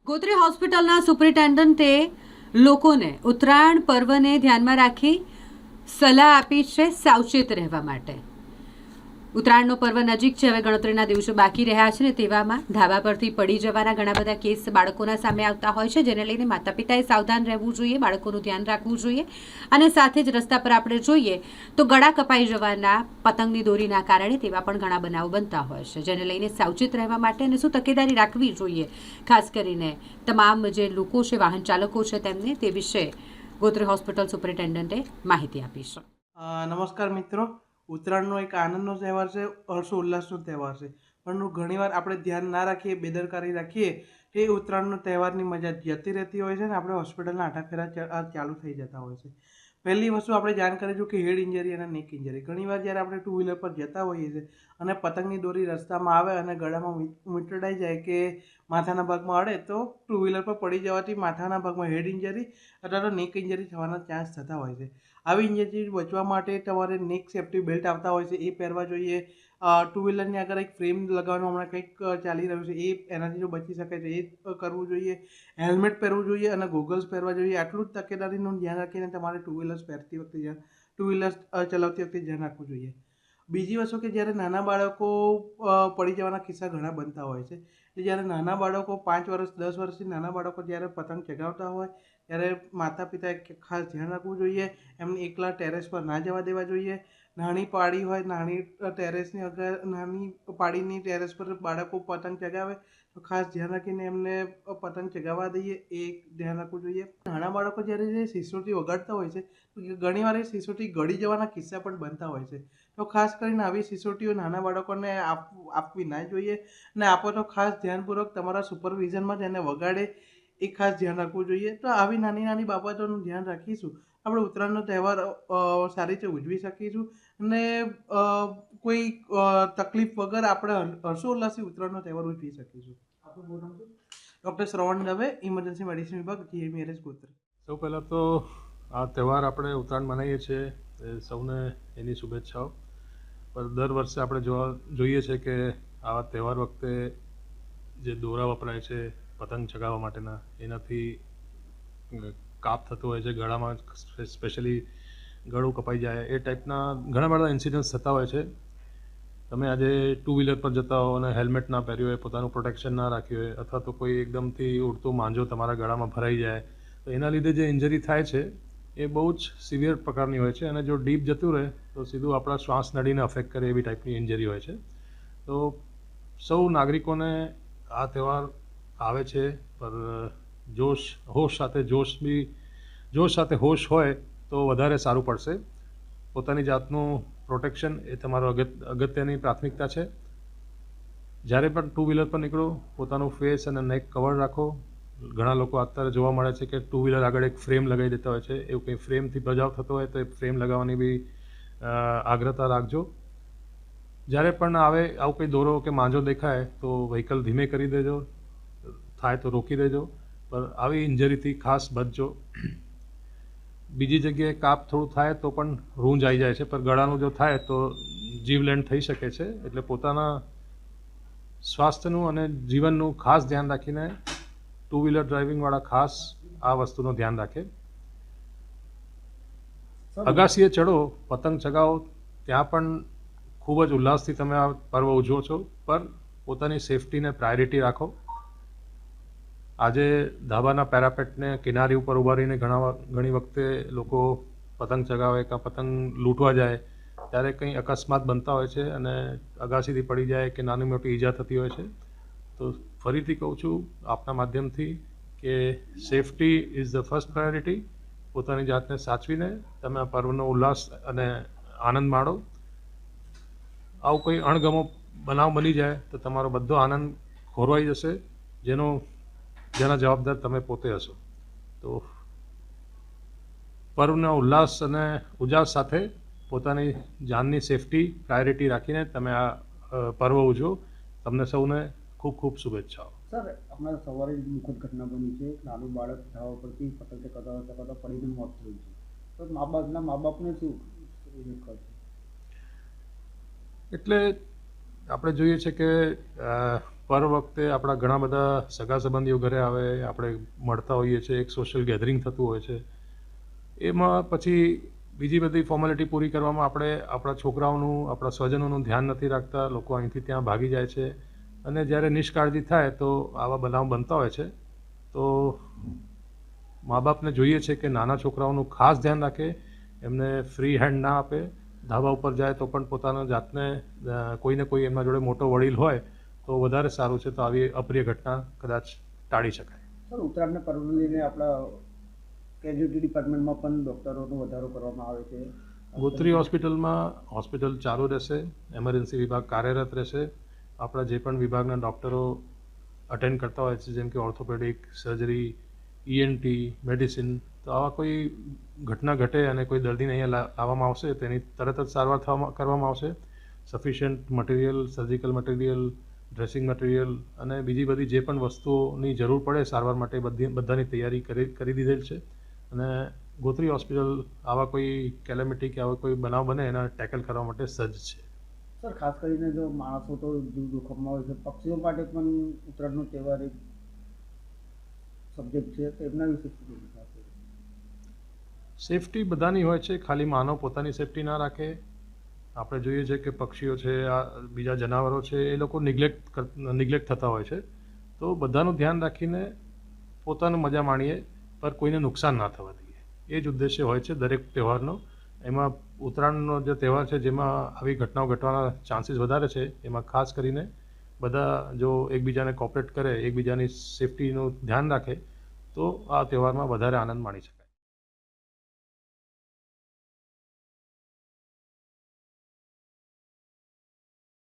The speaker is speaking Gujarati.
ગોત્રી હોસ્પિટલના સુપ્રિન્ટેન્ડન્ટે લોકોને ઉત્તરાયણ પર્વને ધ્યાનમાં રાખી સલાહ આપી છે સાવચેત રહેવા માટે. ઉત્તરાયણનો પર્વ નજીક છે, હવે ગણતરીના દિવસો બાકી રહ્યા છે ને તેવામાં ધાબા પરથી પડી જવાના ઘણા બધા કેસ બાળકોના સામે આવતા હોય છે, જેને લઈને માતા પિતાએ સાવધાન રહેવું જોઈએ, બાળકોનું ધ્યાન રાખવું જોઈએ. અને સાથે જ રસ્તા પર આપણે જોઈએ તો ગળા કપાઈ જવાના પતંગની દોરીના કારણે તેવા પણ ઘણા બનાવો બનતા હોય છે, જેને લઈને સાવચેત રહેવા માટે અને શું તકેદારી રાખવી જોઈએ ખાસ કરીને તમામ જે લોકો છે, વાહન ચાલકો છે, તેમને તે વિશે ગોત્રી હોસ્પિટલ સુપ્રિન્ટેન્ડન્ટે માહિતી આપી છે. નમસ્કાર મિત્રો, ઉત્તરાયણનો એક આનંદનો તહેવાર છે, હર્ષો ઉલ્લાસનો તહેવાર છે, પણ ઘણીવાર આપણે ધ્યાન ના રાખીએ, બેદરકારી રાખીએ એ ઉત્તરાયણનો તહેવારની મજા જતી રહેતી હોય છે ને આપણે હોસ્પિટલના આટાફેરા ચાલુ થઈ જતા હોય છે. પહેલી વસ્તુ આપણે જાણ કરીશું કે હેડ ઇન્જરી અને નેક ઇન્જરી. ઘણીવાર જ્યારે આપણે ટુ વ્હીલર પર જતા હોઈએ છીએ અને પતંગની દોરી રસ્તામાં આવે અને ગળામાં મીટડાઈ જાય કે માથાના ભાગમાં અડે તો ટુ વ્હીલર પર પડી જવાથી માથાના ભાગમાં હેડ ઇન્જરી અથવા તો નેક ઇન્જરી થવાના ચાન્સ થતા હોય છે. આવી ઇન્જરી બચવા માટે તમારે નેક સેફ્ટી બેલ્ટ આવતા હોય છે એ પહેરવા જોઈએ. ટુ વ્હીલરની આગળ એક ફ્રેમ લગાવવાનું હમણાં કંઈક ચાલી રહ્યું છે, એ એનાથી જો બચી શકે છે એ કરવું જોઈએ. હેલ્મેટ પહેરવું જોઈએ અને ગોગલ્સ પહેરવા જોઈએ. આટલું જ તકેદારીનું ધ્યાન રાખીને તમારે ટુ વ્હીલર્સ ચલાવતી વખતે ધ્યાન રાખવું જોઈએ. બીજી વસ્તુ કે જ્યારે નાના બાળકો પડી જવાના કિસ્સા ઘણા બનતા હોય છે. જ્યારે નાના બાળકો 5 વર્ષ 10 વર્ષથી નાના બાળકો જ્યારે પતંગ ચગાવતા હોય ત્યારે માતા પિતાએ ખાસ ધ્યાન રાખવું જોઈએ. એમને એકલા ટેરેસ પર ના જવા દેવા જોઈએ. નાની પાડી હોય, નાની ટેરેસની આગળ નાની પાડીની ટેરેસ પર બાળકો પતંગ ચગાવે તો ખાસ ધ્યાન રાખીને એમને પતંગ ચગાવવા દઈએ, એ ધ્યાન રાખવું જોઈએ. નાના બાળકો જ્યારે જે સિસોટી વગાડતા હોય છે ઘણીવાર એ સિસોટી ગળી જવાના કિસ્સા પણ બનતા હોય છે. તો ખાસ કરીને આવી સિસોટીઓ નાના બાળકોને આપવી ના જોઈએ, અને આપો તો ખાસ ધ્યાનપૂર્વક તમારા સુપરવિઝનમાં જ એને વગાડે એ ખાસ ધ્યાન રાખવું જોઈએ. તો આવી નાની નાની બાબતોનું ધ્યાન રાખીશું આપણે ઉત્તરાયણનો તહેવાર સારી રીતે ઉજવી શકીશું અને કોઈ તકલીફ વગર આપણે હર્ષોલ્લાસથી ઉત્તરાયણનો તહેવાર ઉજવી શકીશું. ડૉક્ટર શ્રવણ દવે, ઇમરજન્સી મેડિસિન વિભાગ, GMERS ગોત્રી. સૌ પહેલાં તો આ તહેવાર આપણે ઉત્તરાયણ મનાવીએ છીએ એ સૌને એની શુભેચ્છાઓ. પણ દર વર્ષે આપણે જોઈએ છે કે આવા તહેવાર વખતે જે દોરા વપરાય છે પતંગ ચગાવવા માટેના, એનાથી કાપ થતો હોય છે ગળામાં, સ્પેશિયલી ગળું કપાઈ જાય એ ટાઈપના ઘણા બધા ઇન્સિડન્ટ્સ થતા હોય છે. તમે આજે ટુ વ્હીલર પર જતા હો અને હેલ્મેટ ના પહેર્યું હોય, પોતાનું પ્રોટેક્શન ના રાખ્યું હોય, અથવા તો કોઈ એકદમથી ઉડતું માંજો તમારા ગળામાં ભરાઈ જાય તો એના લીધે જે ઇન્જરી થાય છે એ બહુ જ સિવિયર પ્રકારની હોય છે, અને જો ડીપ જતું રહે તો સીધું આપણા શ્વાસ નળીને અફેક્ટ કરે એવી ટાઈપની ઇન્જરી હોય છે. તો સૌ નાગરિકોને આ તહેવાર આવે છે પર હોશ સાથે હોશ હોય તો વધારે સારું પડશે. પોતાની જાતનું પ્રોટેક્શન એ તમારો અગત્યની પ્રાથમિકતા છે. જ્યારે પણ ટુ વ્હીલર પર નીકળો પોતાનું ફેસ અને નેક કવર રાખો. ઘણા લોકો અત્યારે જોવા મળે છે કે ટુ વ્હીલર આગળ એક ફ્રેમ લગાવી દેતા હોય છે. એવું કંઈ ફ્રેમથી બચાવ થતો હોય તો એ ફ્રેમ લગાવવાની બી આગ્રતા રાખજો. જ્યારે પણ આવું કંઈ દોરો કે માંજો દેખાય તો વ્હીકલ ધીમે કરી દેજો, થાય તો રોકી દેજો, પણ આવી ઇન્જરીથી ખાસ બચજો. બીજી જગ્યાએ કાપ થોડું થાય તો પણ રૂંજ આવી જાય છે, પણ ગળાનું જો થાય તો જીવલેણ થઈ શકે છે. એટલે પોતાના સ્વાસ્થ્યનું અને જીવનનું ખાસ ધ્યાન રાખીને ટુ વ્હીલર ડ્રાઇવિંગવાળા ખાસ આ વસ્તુનું ધ્યાન રાખે. અગાસીએ ચડો, પતંગ ચગાવો, ત્યાં પણ ખૂબ જ ઉલ્લાસથી તમે આ પર્વ ઉજવો છો, પણ પોતાની સેફટીને પ્રાયોરિટી રાખો. આજે ધાબાના પેરાપેટને કિનારી ઉપર ઊભા રહીને ઘણી વખતે લોકો પતંગ ચગાવે કે પતંગ લૂંટવા જાય ત્યારે કંઈ અકસ્માત બનતા હોય છે અને અગાસીથી પડી જાય કે નાની મોટી ઈજા થતી હોય છે. તો ફરીથી કહું છું આપના માધ્યમથી કે safety is the first priority. પોતાની જાતને સાચવીને તમે આ પર્વનો ઉલ્લાસ અને આનંદ માણો. આવું કોઈ અણગમો બનાવ બની જાય તો તમારો બધો આનંદ ખોરવાઈ જશે, જેના જવાબદાર તમે પોતે હશો. તો પર્વના ઉલ્લાસ અને ઉજાસ સાથે પોતાની જાનની સેફટી પ્રાયોરિટી રાખીને તમે આ પર્વ ઉજવો. તમને સૌને ખૂબ ખૂબ શુભેચ્છાઓ. સર, હમણાં સવારે દુઃખદ ઘટના બની છે. નાનું બાળક ધાબા પરથી પતંગ ચગાવતા પડીને મોત થયું છે. તો મા બાપને શું કરશે? એટલે આપણે જોઈએ છે કે પર વખતે આપણા ઘણા બધા સગા સંબંધીઓ ઘરે આવે, આપણે મળતા હોઈએ છીએ, એક સોશિયલ ગેધરિંગ થતું હોય છે. એમાં પછી બીજી બધી ફોર્માલિટી પૂરી કરવામાં આપણે આપણા છોકરાઓનું, આપણા સ્વજનોનું ધ્યાન નથી રાખતા. લોકો અહીંથી ત્યાં ભાગી જાય છે અને જ્યારે નિષ્કાળજી થાય તો આવા બનાવ બનતા હોય છે. તો મા બાપને જોઈએ છે કે નાના છોકરાઓનું ખાસ ધ્યાન રાખે, એમને ફ્રી હેન્ડ ના આપે. ધાબા ઉપર જાય તો પણ પોતાના જાતને કોઈને કોઈ એમના જોડે મોટો વડીલ હોય તો વધારે સારું છે, તો આવી અપ્રિય ઘટના કદાચ ટાળી શકાય. સર, ઉત્તરાયણના પર્વને લઈને આપણા કેજ્યુઅલ્ટી ડિપાર્ટમેન્ટમાં પણ ડૉક્ટરોનો વધારો કરવામાં આવે છે. ગોત્રી હોસ્પિટલમાં હોસ્પિટલ ચાલુ રહેશે, એમરજન્સી વિભાગ કાર્યરત રહેશે. આપણા જે પણ વિભાગના ડૉક્ટરો અટેન્ડ કરતા હોય છે, જેમ કે ઓર્થોપેડિક, સર્જરી, ENT, મેડિસિન, તો આવા કોઈ ઘટના ઘટે અને કોઈ દર્દીને અહીંયા લાવવામાં આવશે તેની તરત જ સારવાર કરવામાં આવશે. Sufficient material, surgical material, dressing material અને બીજી બધી જે પણ વસ્તુઓની જરૂર પડે સારવાર માટે બધાની તૈયારી કરી દીધેલ છે. અને ગોત્રી હોસ્પિટલ આવા કોઈ કેલેમિટી કે આવા કોઈ બનાવ બને એના ટેકલ કરવા માટે સજ્જ છે. સર, ખાસ કરીને જો માણસો તો જીવ જોખમમાં હોય છે, પક્ષીઓ માટે પણ ઉત્તરાયણનો તહેવાર એક સબ્જેક્ટ છે, તો એમના વિશે શું કહેવું છે? સેફટી બધાની હોય છે, ખાલી માનવ પોતાની સેફટી ના રાખે. આપણે જોઈએ છે કે પક્ષીઓ છે, આ બીજા જનાવરો છે, એ લોકો નિગ્લેક્ટ થતા હોય છે. તો બધાનું ધ્યાન રાખીને પોતાનું મજા માણીએ, પર કોઈને નુકસાન ના થવા દઈએ, એ જ ઉદ્દેશ્ય હોય છે દરેક તહેવારનો. એમાં ઉત્તરાયણનો જે તહેવાર છે જેમાં આવી ઘટનાઓ ઘટવાના ચાન્સીસ વધારે છે, એમાં ખાસ કરીને બધા જો એકબીજાને કોઓપરેટ કરે, એકબીજાની સેફટીનું ધ્યાન રાખે તો આ તહેવારમાં વધારે આનંદ માણી શકાય.